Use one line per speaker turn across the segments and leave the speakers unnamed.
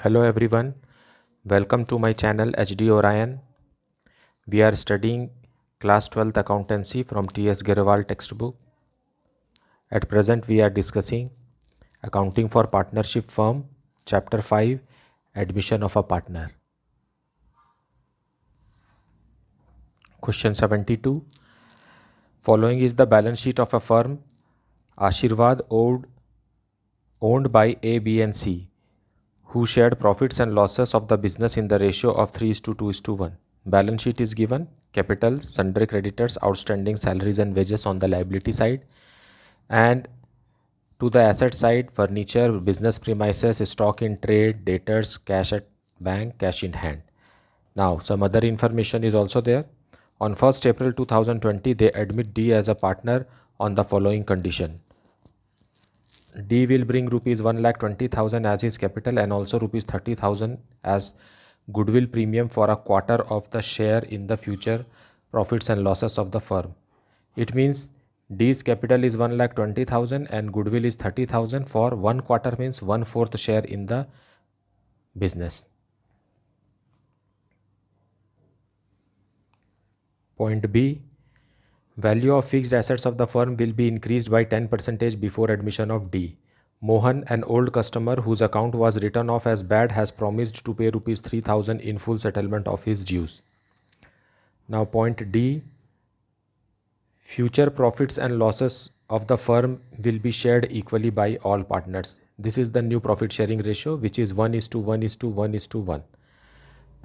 Hello everyone, welcome to my channel HD Orion. We are studying class 12th accountancy from T.S. Garewal textbook. At present we are discussing accounting for partnership firm, chapter 5, admission of a partner. Question 72. Following is the balance sheet of a firm Ashirvad owned by A, B and C, who shared profits and losses of the business in the ratio of 3:2:1. Balance sheet is given: capital, sundry creditors, outstanding salaries and wages on the liability side, and to the asset side, furniture, business premises, stock in trade, debtors, cash at bank, cash in hand. Now, some other information is also there. On 1st April 2020, they admit D as a partner on the following condition. D will bring rupees 1,20,000 as his capital and also rupees 30,000 as goodwill premium for a quarter of the share in the future profits and losses of the firm. It means D's capital is 1,20,000 and goodwill is 30,000 for 1 quarter, means 1/4 share in the business. Point B. Value of fixed assets of the firm will be increased by 10% before admission of D. Mohan, an old customer whose account was written off as bad, has promised to pay rupees 3,000 in full settlement of his dues. Now point D. Future profits and losses of the firm will be shared equally by all partners. This is the new profit sharing ratio, which is 1:1:1:1.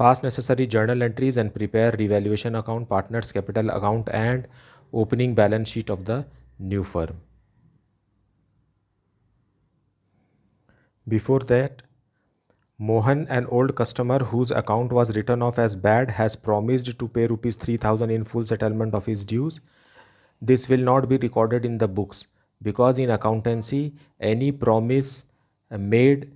Pass necessary journal entries and prepare revaluation account, partners capital account and opening balance sheet of the new firm. Before that, Mohan, an old customer whose account was written off as bad, has promised to pay rupees 3,000 in full settlement of his dues. This will not be recorded in the books because in accountancy, any promise made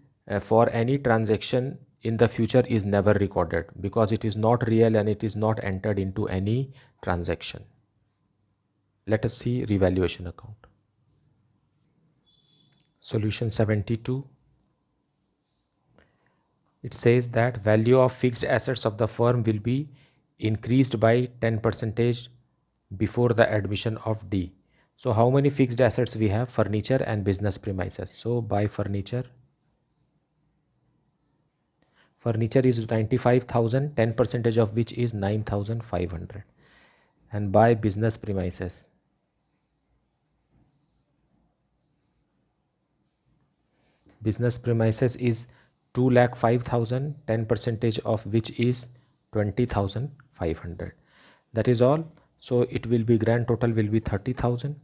for any transaction in the future is never recorded because it is not real and it is not entered into any transaction. Let us see revaluation account. Solution 72. It says that value of fixed assets of the firm will be increased by 10% before the admission of D. So how many fixed assets we have? Furniture and business premises. So buy furniture. Furniture is 95,000, 10% of which is 9,500. And buy business premises. Business premises is 2,05,000, 10% of which is 20,500. That is all. So it will be grand total will be 30,000.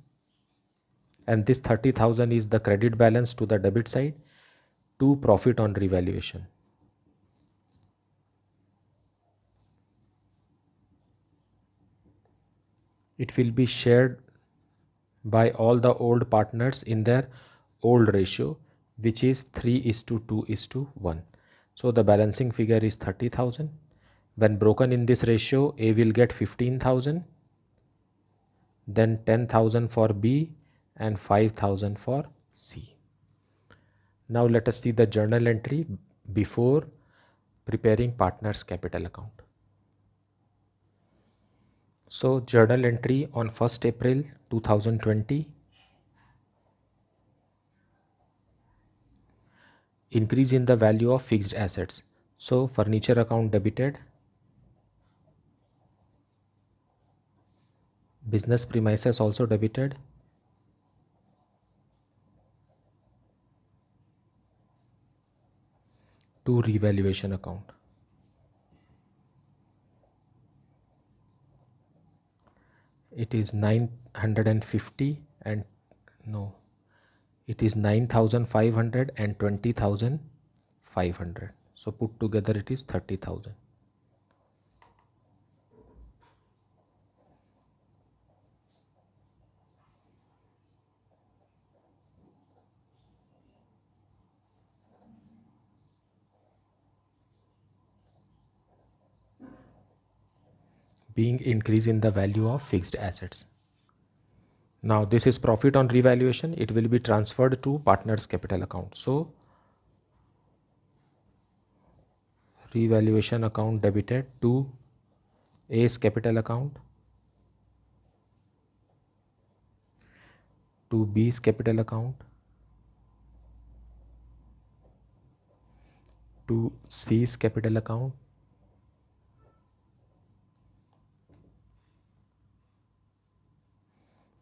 And this 30,000 is the credit balance to the debit side to profit on revaluation. It will be shared by all the old partners in their old ratio, which is 3:2:1. So the balancing figure is 30,000. When broken in this ratio, A will get 15,000, then 10,000 for B and 5,000 for C. Now let us see the journal entry before preparing partners capital account. So journal entry on 1st April 2020. Increase in the value of fixed assets. So furniture account debited, business premises also debited, to revaluation account. It is 950 and no, it is 9,500 and 20,500. So put together it is 30,000. Being increase in the value of fixed assets. Now this is profit on revaluation. It will be transferred to partners capital account. So revaluation account debited to A's capital account, to B's capital account, to C's capital account,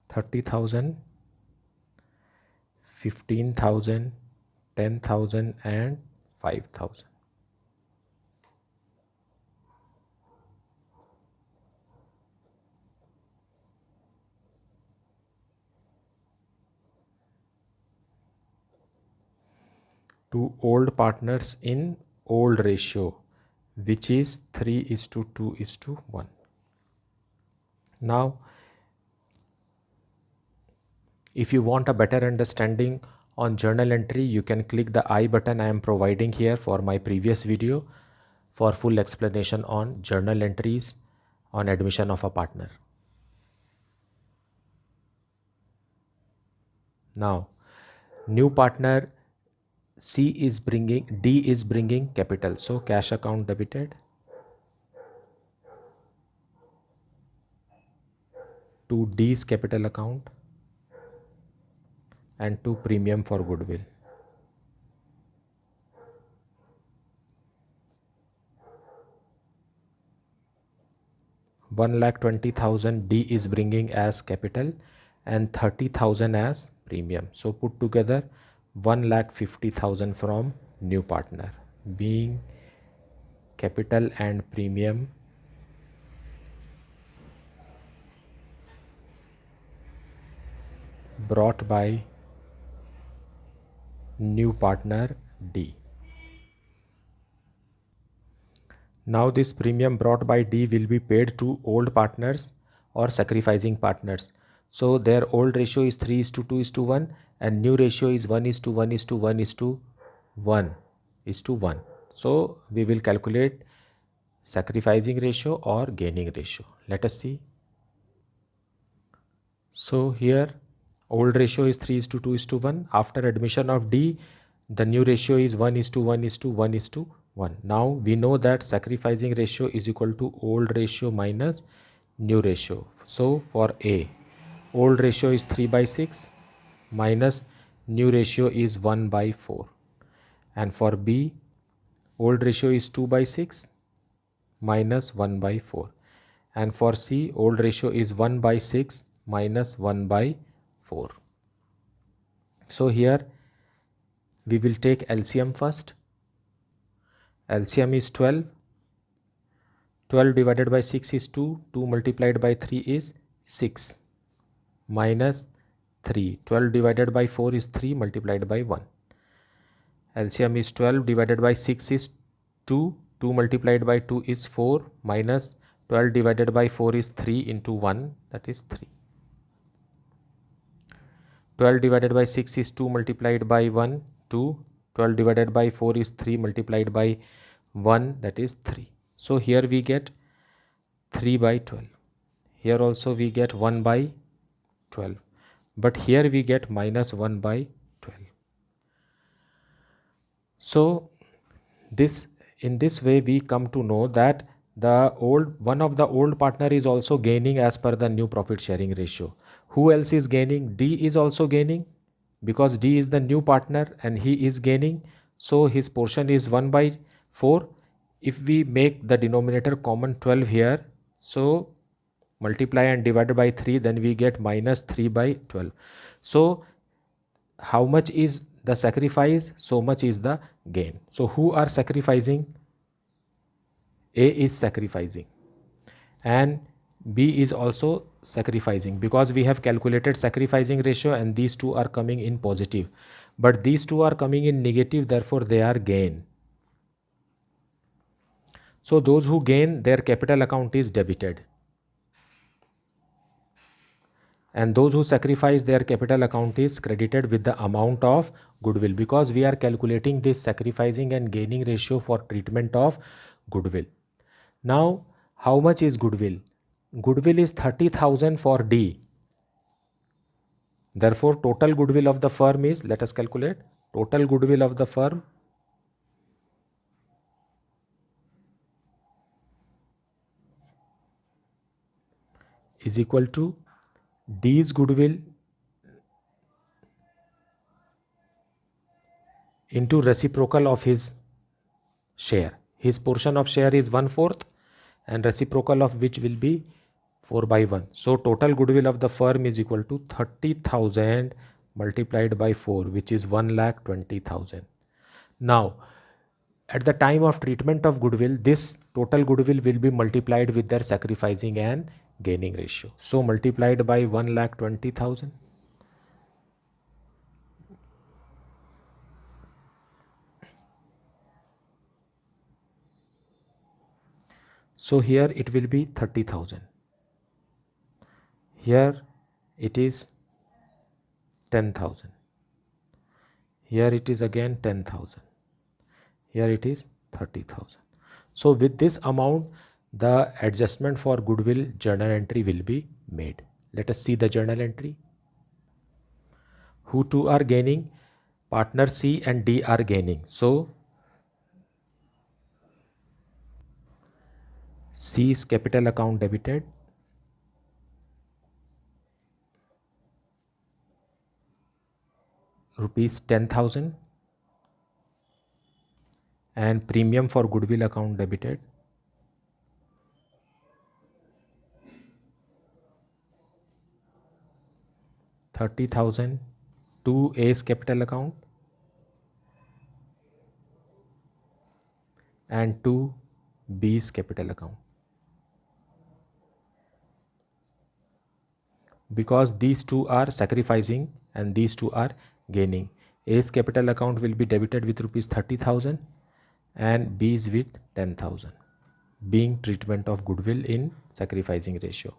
$30,000, $15,000, $10,000 and $5,000. To old partners in old ratio, which is 3:2:1. Now, if you want a better understanding on journal entry, you can click the I button I am providing here for my previous video for full explanation on journal entries on admission of a partner. Now, new partner D is bringing capital. So cash account debited to D's capital account and to premium for goodwill. $1,20,000 D is bringing as capital and 30,000 as premium. So put together 1,50,000 from new partner, being capital and premium brought by new partner D. Now this premium brought by D will be paid to old partners or sacrificing partners. So their old ratio is 3:2:1 and new ratio is 1:1:1:1:1. So we will calculate sacrificing ratio or gaining ratio. Let us see. So here old ratio is 3:2:1. After admission of D, the new ratio is 1:1:1:1. Now we know that sacrificing ratio is equal to old ratio minus new ratio. So for A, old ratio is 3/6 minus new ratio is 1/4. And for B, old ratio is 2/6 minus 1/4. And for C, old ratio is 1/6 minus 1/4. So here we will take LCM first. LCM is 12. 12 divided by 6 is 2. 2 multiplied by 3 is 6 minus 3. 12 divided by 4 is 3 multiplied by 1. LCM is 12 divided by 6 is 2. 2 multiplied by 2 is 4 minus 12 divided by 4 is 3 into 1, that is 3. 12 divided by 6 is 2 multiplied by 1, 2. 12 divided by 4 is 3 multiplied by 1, that is 3. So here we get 3/12. Here also we get 1/12. But here we get minus 1/12. So in this way we come to know that one of the old partner is also gaining as per the new profit sharing ratio. Who else is gaining? D is also gaining because D is the new partner and he is gaining. So his portion is 1/4. If we make the denominator common 12 here, so multiply and divided by 3, then we get minus 3/12. So how much is the sacrifice? So much is the gain. So who are sacrificing? A is sacrificing and B is also sacrificing because we have calculated sacrificing ratio and these two are coming in positive. But these two are coming in negative, therefore they are gain. So those who gain, their capital account is debited. And those who sacrifice, their capital account is credited with the amount of goodwill because we are calculating this sacrificing and gaining ratio for treatment of goodwill. Now, how much is goodwill? Goodwill is 30,000 for D. Therefore, total goodwill of the firm is, let us calculate, total goodwill of the firm is equal to D's goodwill into reciprocal of his share. His portion of share is 1/4 and reciprocal of which will be 4/1. So total goodwill of the firm is equal to 30,000 multiplied by 4, which is 1,20,000. Now, at the time of treatment of goodwill, this total goodwill will be multiplied with their sacrificing and gaining ratio. So multiplied by 1,20,000. So here it will be 30,000. Here it is 10,000. Here it is again 10,000. Here it is 30,000. So with this amount, the adjustment for goodwill journal entry will be made. Let us see the journal entry. Who two are gaining? Partner C and D are gaining. So C's capital account debited. Rupees 10,000 and premium for goodwill account debited. $30,000 to A's capital account and to B's capital account. Because these two are sacrificing and these two are gaining, A's capital account will be debited with rupees 30,000 and B's with 10,000, being treatment of goodwill in sacrificing ratio.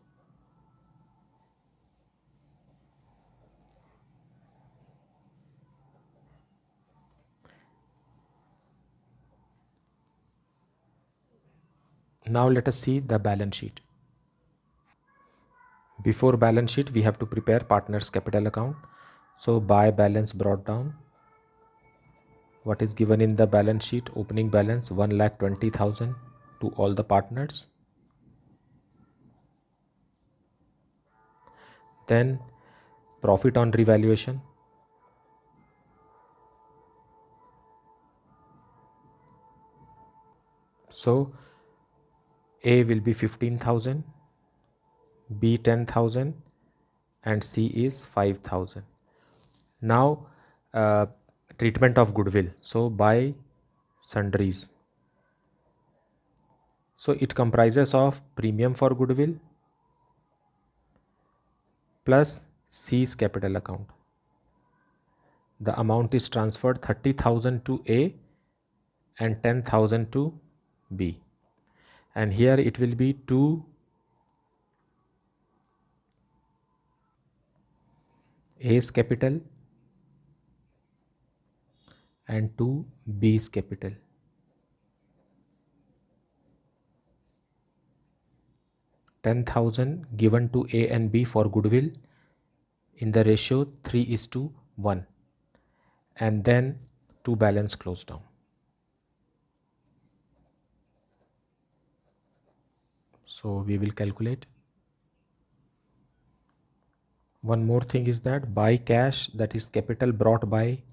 Now let us see the balance sheet. Before balance sheet, we have to prepare partner's capital account. So by balance brought down, what is given in the balance sheet? Opening balance 1,20,000 to all the partners. Then profit on revaluation. So A will be 15,000, B 10,000 and C is 5,000. Now treatment of goodwill. So by sundries. So it comprises of premium for goodwill plus C's capital account. The amount is transferred 30,000 to A and 10,000 to B. And here it will be 2 A's capital and 2 B's capital. $10,000 given to A and B for goodwill in the ratio 3:1, and then to balance close down. So we will calculate. One more thing is that by cash, that is capital brought by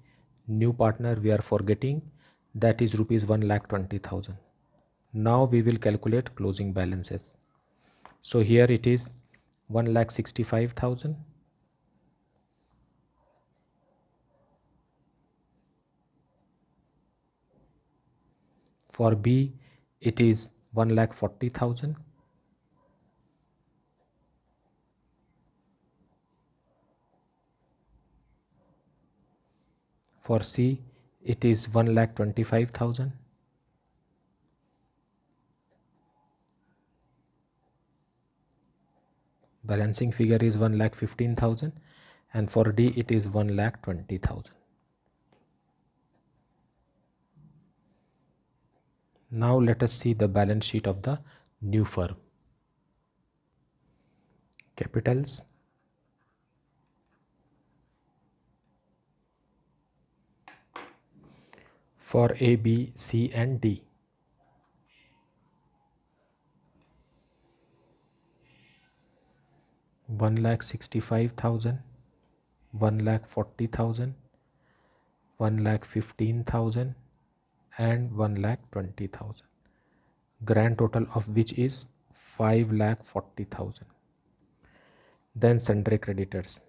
new partner, we are forgetting, that is rupees 1,20,000. Now we will calculate closing balances. So here it is 1,65,000. For B, it is 1,40,000. For C, it is 1,25,000. Balancing figure is 1,15,000, and for D it is 1,20,000. Now let us see the balance sheet of the new firm. Capitals. For A, B, C and D. 1,65,000, 1,40,000, 1,15,000 and 1,20,000. Grand total of which is 5,40,000. Then sundry creditors.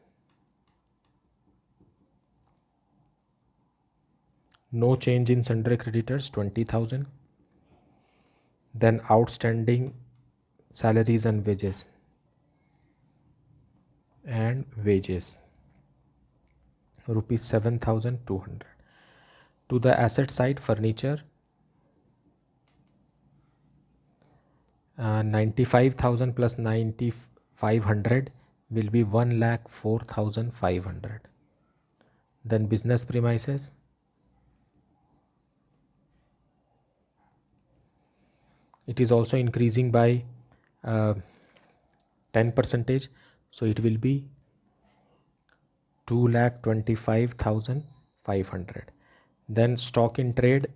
No change in sundry creditors, 20,000. Then outstanding salaries and wages. Rupees 7,200. To the asset side, furniture, 95,000 plus 9,500 will be 1,04,500. Then business premises, it is also increasing by 10%, so it will be 2,25,500. Then stock in trade,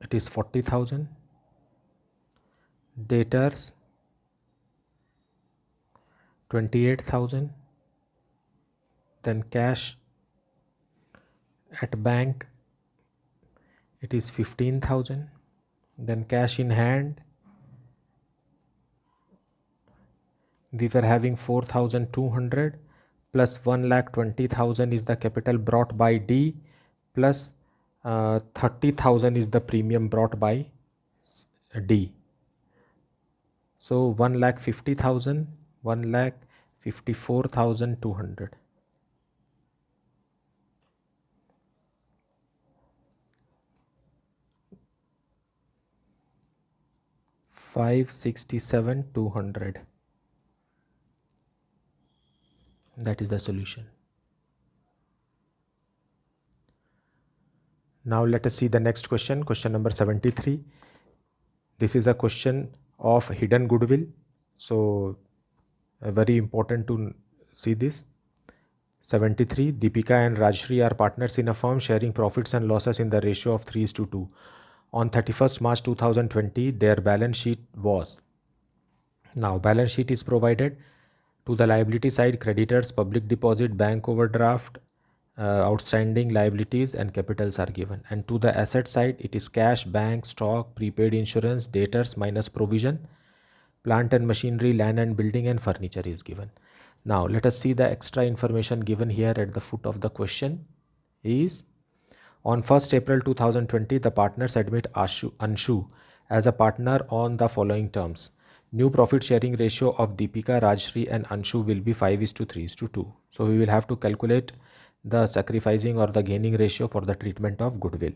it is 40,000. Debtors, 28,000. Then cash at bank, it is 15,000. Then cash in hand, we were having 4,200 plus 1,20,000 is the capital brought by D plus 30,000 is the premium brought by D. So 1,50,000, 1,54,200. 567,200. That is the solution. Now let us see the next question, question number 73. This is a question of hidden goodwill. So very important to see this. 73. Deepika and Rajshri are partners in a firm sharing profits and losses in the ratio of 3:2. On 31st March 2020, their balance sheet was. Now balance sheet is provided. To the liability side, creditors, public deposit, bank overdraft, outstanding liabilities and capitals are given. And to the asset side, it is cash, bank, stock, prepaid insurance, debtors minus provision, plant and machinery, land and building and furniture is given. Now let us see the extra information given here at the foot of the question is, on 1st April 2020, the partners admit Anshu as a partner on the following terms. New profit sharing ratio of Deepika, Rajshri and Anshu will be 5:3:2. So we will have to calculate the sacrificing or the gaining ratio for the treatment of goodwill.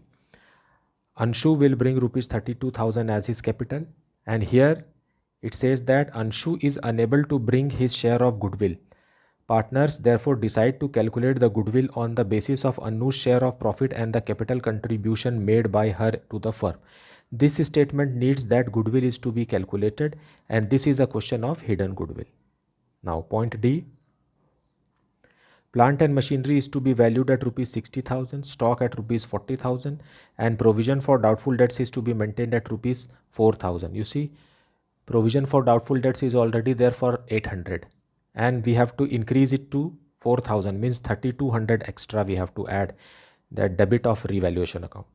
Anshu will bring rupees 32,000 as his capital, and here it says that Anshu is unable to bring his share of goodwill. Partners therefore decide to calculate the goodwill on the basis of Anu's share of profit and the capital contribution made by her to the firm. This statement needs that goodwill is to be calculated, and this is a question of hidden goodwill. Now point D. Plant and machinery is to be valued at rupees 60,000, stock at rupees 40,000 and provision for doubtful debts is to be maintained at rupees 4,000. You see, provision for doubtful debts is already there for 800 and we have to increase it to 4,000, means 3,200 extra we have to add, that debit of revaluation account.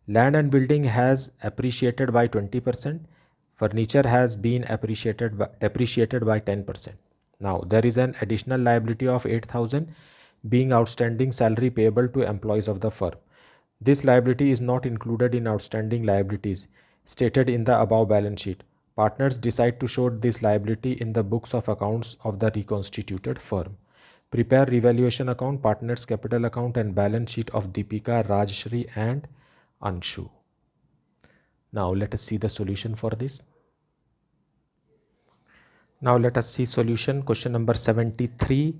Land and building has appreciated by 20%. Furniture has been depreciated by 10%. Now there is an additional liability of 8,000 being outstanding salary payable to employees of the firm. This liability is not included in outstanding liabilities stated in the above balance sheet. Partners decide to show this liability in the books of accounts of the reconstituted firm. Prepare revaluation account, partners capital account and balance sheet of Deepika, Rajshri and Anshu. Now let us see the solution for this. Now let us see solution, question number 73.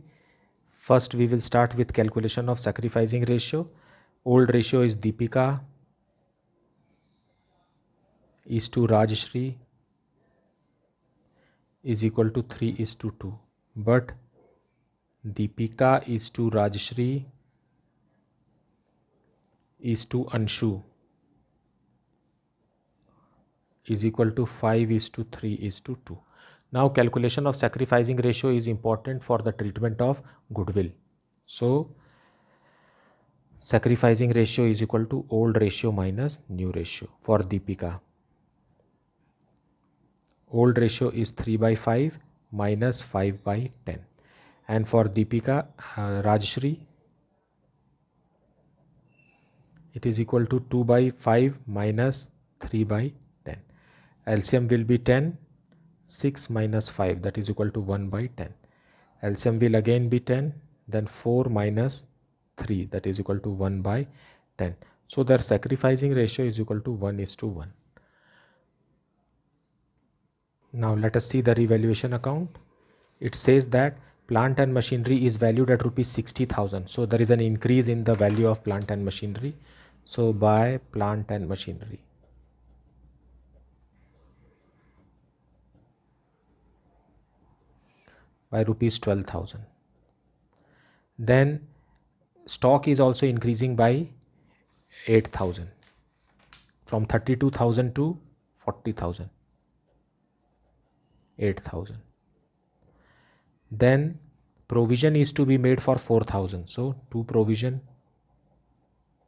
First we will start with calculation of sacrificing ratio. Old ratio is Deepika is to Rajshri is equal to 3:2. But Deepika is to Rajshri is to Anshu is equal to 5:3:2. Now calculation of sacrificing ratio is important for the treatment of goodwill. So sacrificing ratio is equal to old ratio minus new ratio. For Deepika, old ratio is 3/5 minus 5/10. And for Deepika, Rajshri, it is equal to 2/5 minus 3/10. LCM will be 10. 6 minus 5, that is equal to 1/10. LCM will again be 10. Then 4 minus 3, that is equal to 1/10. So their sacrificing ratio is equal to 1:1. Now let us see the revaluation account. It says that plant and machinery is valued at rupees 60,000. So there is an increase in the value of plant and machinery. So buy plant and machinery. By rupees 12,000. Then stock is also increasing by 8,000 from 32,000 to 40,000. 8,000. Then provision is to be made for 4,000. So to provision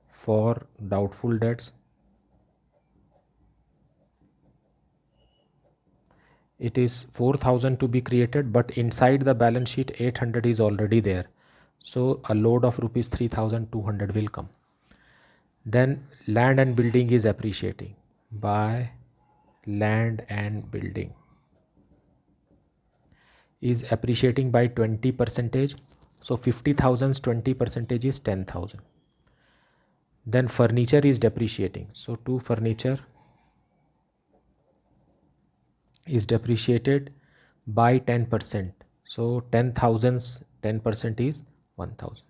for doubtful debts. It is 4,000 to be created, but inside the balance sheet 800 is already there. So a load of rupees 3,200 will come. Then land and building is appreciating. By land and building is appreciating by 20%. So 50,000's 20% is 10,000. Then furniture is depreciating. So to furniture is depreciated by 10%. So 10,000's 10% is 1,000.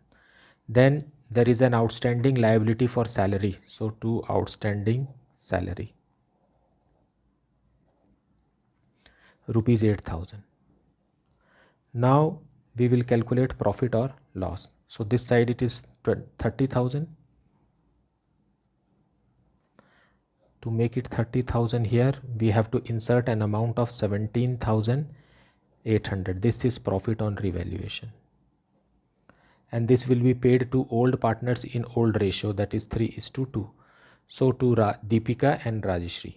Then there is an outstanding liability for salary. So to outstanding salary, rupees 8,000. Now we will calculate profit or loss. So this side it is 30,000. To make it 30,000 here, we have to insert an amount of 17,800. This is profit on revaluation. And this will be paid to old partners in old ratio, that is 3:2. So to Deepika and Rajshri.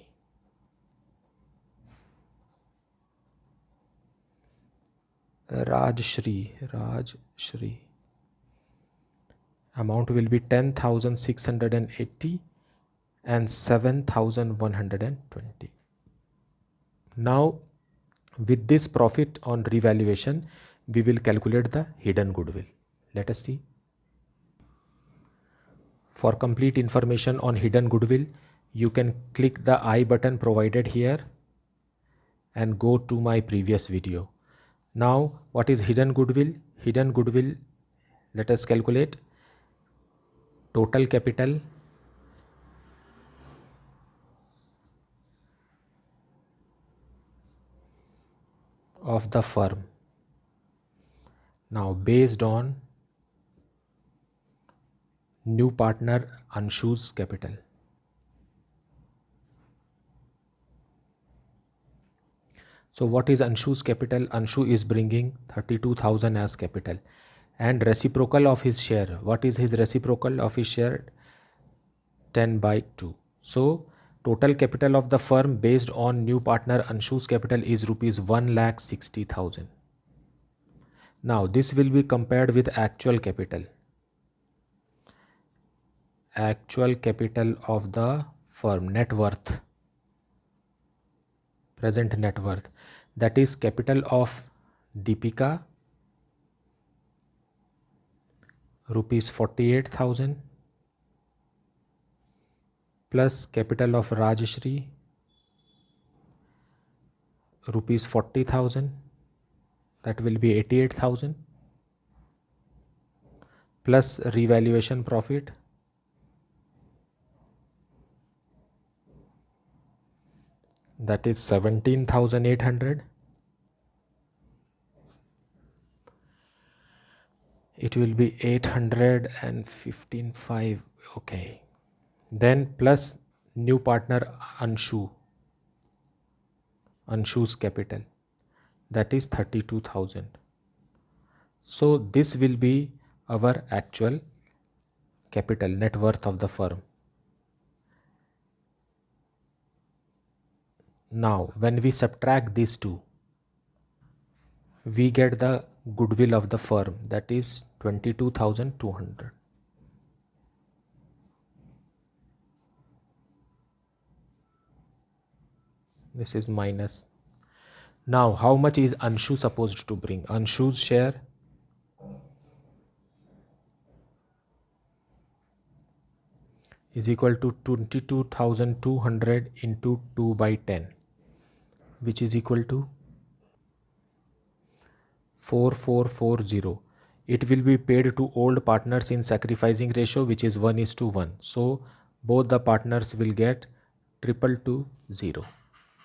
Rajshri. Amount will be 10,680 and 7,120. Now with this profit on revaluation, we will calculate the hidden goodwill. Let us see. For complete information on hidden goodwill, you can click the I button provided here and go to my previous video. Now what is hidden goodwill? Hidden goodwill, let us calculate total capital of the firm. Now based on new partner Anshu's capital. So what is Anshu's capital? Anshu is bringing 32,000 as capital and reciprocal of his share. What is his reciprocal of his share? 10/2. So total capital of the firm based on new partner Anshu's capital is rupees 1,60,000. Now this will be compared with actual capital. Actual capital of the firm, net worth, present net worth, that is capital of Deepika rupees 48,000 plus capital of Rajshri rupees 40,000, that will be 88,000 plus revaluation profit that is 17,800. It will be 815.5. Okay. Then plus new partner Anshu Anshu's capital, that is 32,000. So this will be our actual capital, net worth of the firm. Now when we subtract these two, we get the goodwill of the firm, that is 22,200. This is minus. Now how much is Anshu supposed to bring? Anshu's share is equal to 22,200 into 2 by 10, which is equal to 4440. It will be paid to old partners in sacrificing ratio, which is 1:1. So both the partners will get 220.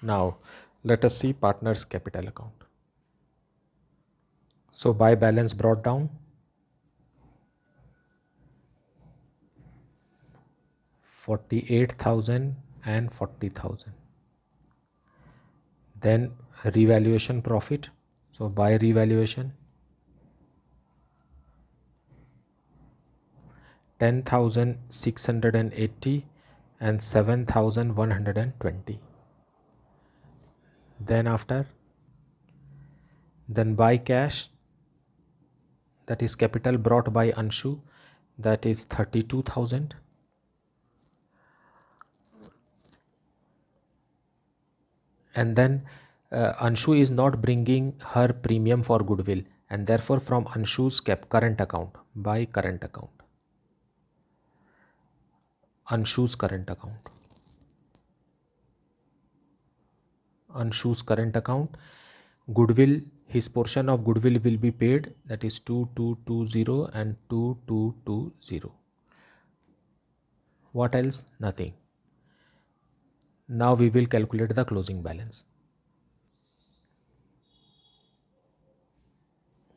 Now let us see partners capital account. So by balance brought down, 48,000 and 40,000. Then revaluation profit. So by revaluation, 10,680 and 7,120. Then by cash, that is capital brought by Anshu, that is 32,000. And then Anshu is not bringing her premium for goodwill, and therefore from Anshu's current account, by current account, Anshu's current account, goodwill, his portion of goodwill will be paid, that is 2220 and 2220. What else? Nothing. Now we will calculate the closing balance.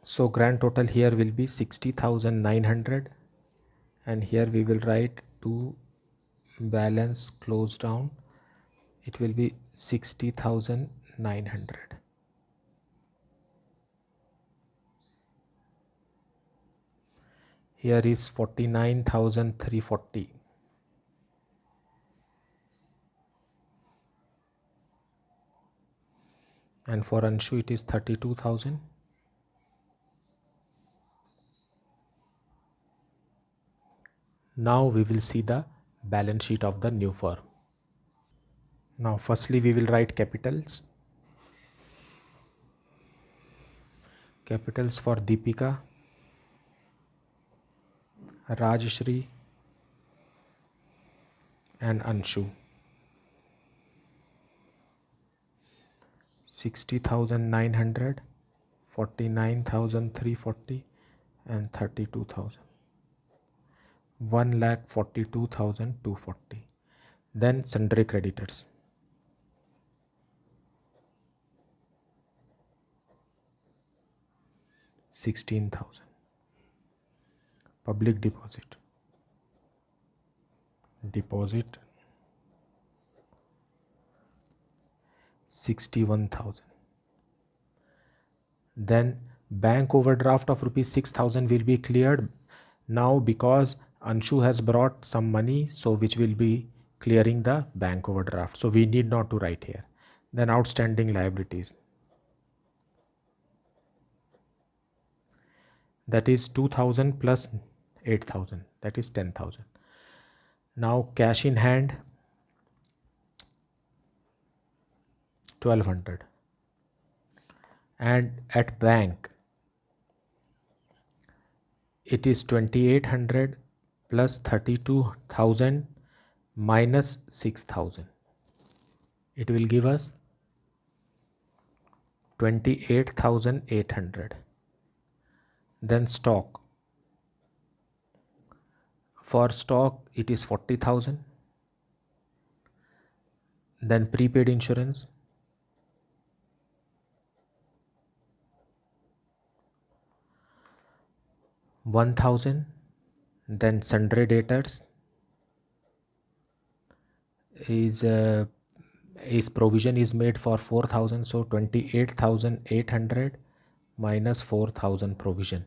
So grand total here will be 60,900, and here we will write to balance close down, it will be 60,900. Here is 49,340. And for Anshu it is 32,000. Now we will see the balance sheet of the new firm. Now firstly we will write capitals. Capitals for Deepika, Rajshri and Anshu. 60,900, 49,340 and 32,000. 1,42,240. Then sundry creditors. 16,000. Public deposit. 61,000. Then bank overdraft of rupees 6,000 will be cleared now, because Anshu has brought some money, so which will be clearing the bank overdraft. So we need not to write here. Then outstanding liabilities, that is 2,000 plus 8,000, that is 10,000. Now cash in hand, 1,200, and at bank it is 2,800 plus 32,000 minus 6,000. It will give us 28,800. Then stock. For stock it is 40,000. Then prepaid insurance, 1,000. Then sundry debtors is His provision is made for 4,000, so 28,800 minus 4,000 provision,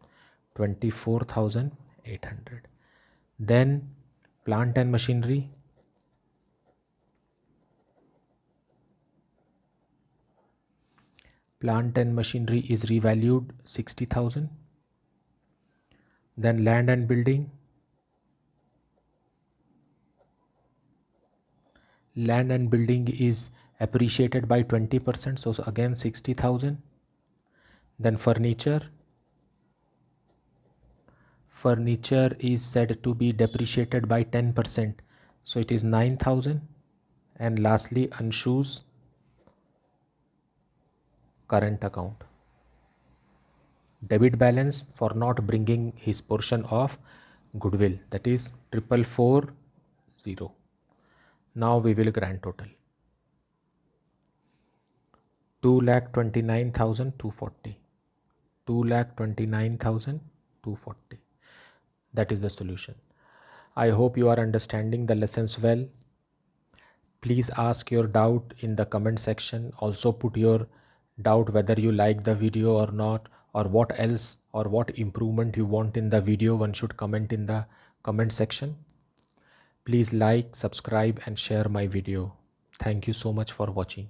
24,800. Then plant and machinery. Plant and machinery is revalued 60,000. Then land and building. Land and building is appreciated by 20%, so again 60,000. Then furniture. Furniture is said to be depreciated by 10%, so it is 9,000. And lastly, Anshu's current account. Debit balance for not bringing his portion of goodwill, that is 4440. Now we will grand total. 2,29,240. 2,29,240. That is the solution. I hope you are understanding the lessons well. Please ask your doubt in the comment section. Also put your doubt whether you like the video or not, or what else or what improvement you want in the video. One should comment in the comment section. Please like, subscribe and share my video. Thank you so much for watching.